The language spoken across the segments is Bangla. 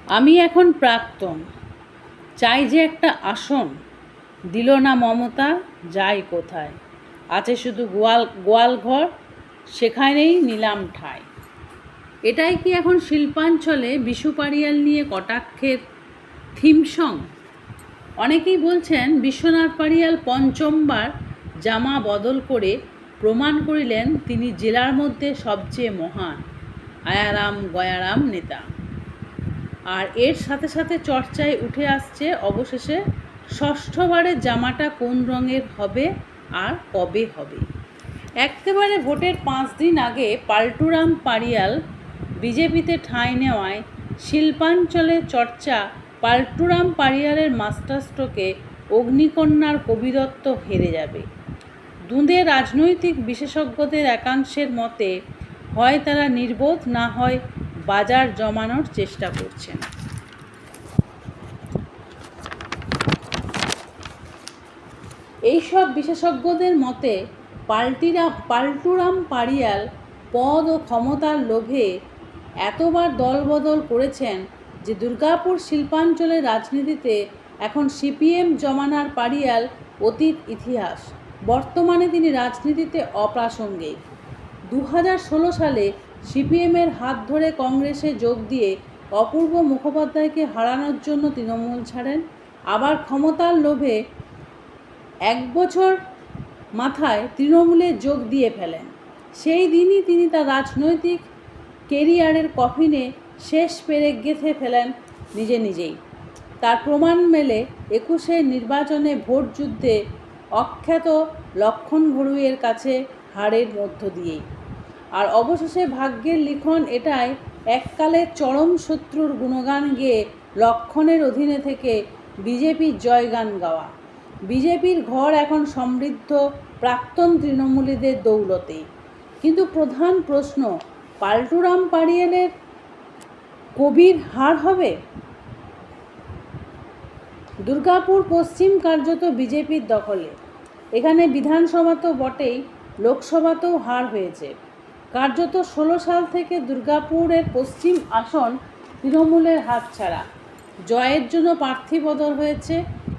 আমি এখন প্রাক্তন, চাই যে একটা আসন, দিল না মমতা, যাই কোথায়, আছে শুধু গোয়ালঘর, সেখানেই নিলাম ঠাঁই। এটাই কি এখন শিল্পাঞ্চলে বিশু পারিয়াল নিয়ে কটাক্ষের থিম সং? অনেকেই বলছেন বিশ্বনাথ পারিয়াল পঞ্চমবার জামা বদল করে প্রমাণ করিলেন তিনি জেলার মধ্যে সবচেয়ে মহান আয়ারাম গয়ারাম নেতা। আর এর সাথে সাথে চর্চায় উঠে আসছে অবশেষে ষষ্ঠবারের জামাটা কোন রঙের হবে আর কবে হবে। একেবারে ভোটের 5 দিন আগে পাল্টুরাম পারিয়াল বিজেপিতে ঠাঁই নেওয়ায় শিল্পাঞ্চলে চর্চা পাল্টুরাম পারিয়ালের মাস্টারস্ট্রোকে অগ্নিকন্যার কবিদত্ত হেরে যাবে। দুঁদে রাজনৈতিক বিশেষজ্ঞদের একাংশের মতে হয় তারা নির্বোধ, না হয় বাজার জমানোর চেষ্টা করছেন। এইসব বিশেষজ্ঞদের মতে পাল্টুরাম পারিয়াল পদ ও ক্ষমতার লোভে এতবার দলবদল করেছেন যে দুর্গাপুর শিল্পাঞ্চলের রাজনীতিতে এখন সিপিএম জমানার পারিয়াল অতীত ইতিহাস। বর্তমানে তিনি রাজনীতিতে অপ্রাসঙ্গিক। 2016 সালে সিপিএমের হাত ধরে কংগ্রেসে যোগ দিয়ে অপূর্ব মুখোপাধ্যায়কে হারানোর জন্য তৃণমূল ছাড়েন। আবার ক্ষমতার লোভে 1 বছর মাথায় তৃণমূলে যোগ দিয়ে ফেলেন। সেই দিনই তিনি তার রাজনৈতিক কেরিয়ারের কফিনে শেষ পেরেক গেঁথে ফেলেন নিজেই। তার প্রমাণ মেলে 21-এর নির্বাচনে ভোট যুদ্ধে অখ্যাত লক্ষণ ঘড়ুইয়ের কাছে হারের মধ্য দিয়েই। আর অবশেষে ভাগ্যের লিখন এটাই, এককালের চরম শত্রুর গুণগান গেয়ে লক্ষণের অধীনে থেকে বিজেপির জয়গান গাওয়া। বিজেপির ঘর এখন সমৃদ্ধ প্রাক্তন তৃণমূলীদের দৌলতে। কিন্তু প্রধান প্রশ্ন, পাল্টুরাম পারিয়ালের কবির হার হবে? দুর্গাপুর পশ্চিম কার্যত বিজেপির দখলে। এখানে বিধানসভা তো বটেই, লোকসভাতেও হার হয়েছে। কার্যত 16 সাল থেকে দুর্গাপুরের পশ্চিম আসন তৃণমূলের হাতছাড়া। জয়ের জন্য প্রার্থী বদল হয়েছে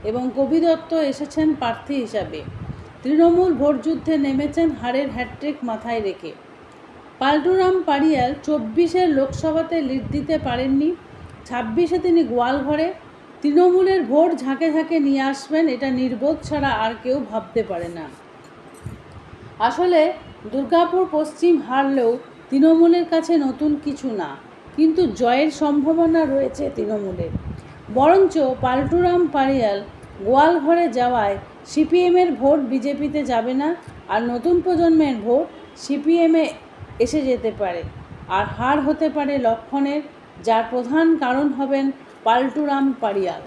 এবং কবিদত্ত এসেছেন প্রার্থী হিসাবে। তৃণমূল ভোটযুদ্ধে নেমেছেন হারের হ্যাট্রিক মাথায় রেখে। পাল্টুরাম পারিয়াল 24-এর লোকসভাতে লিড দিতে পারেননি। 26-এ তিনি গোয়ালঘরে তৃণমূলের ভোট ঝাঁকে ঝাঁকে নিয়ে আসবেন, এটা নির্বোধ ছাড়া আর কেউ ভাবতে পারে না। আসলে দুর্গাপুর পশ্চিম হারলেও তৃণমূলের কাছে নতুন কিছু না, কিন্তু জয়ের সম্ভাবনা রয়েছে তৃণমূলের। বরঞ্চ পাল্টুরাম পারিয়াল গোয়ালঘরে যাওয়ায় সিপিএমের ভোট বিজেপিতে যাবে না, আর নতুন প্রজন্মের ভোট সিপিএমে এসে যেতে পারে। আর হার হতে পারে লক্ষণের, যার প্রধান কারণ হবেন পাল্টুরাম পারিয়াল।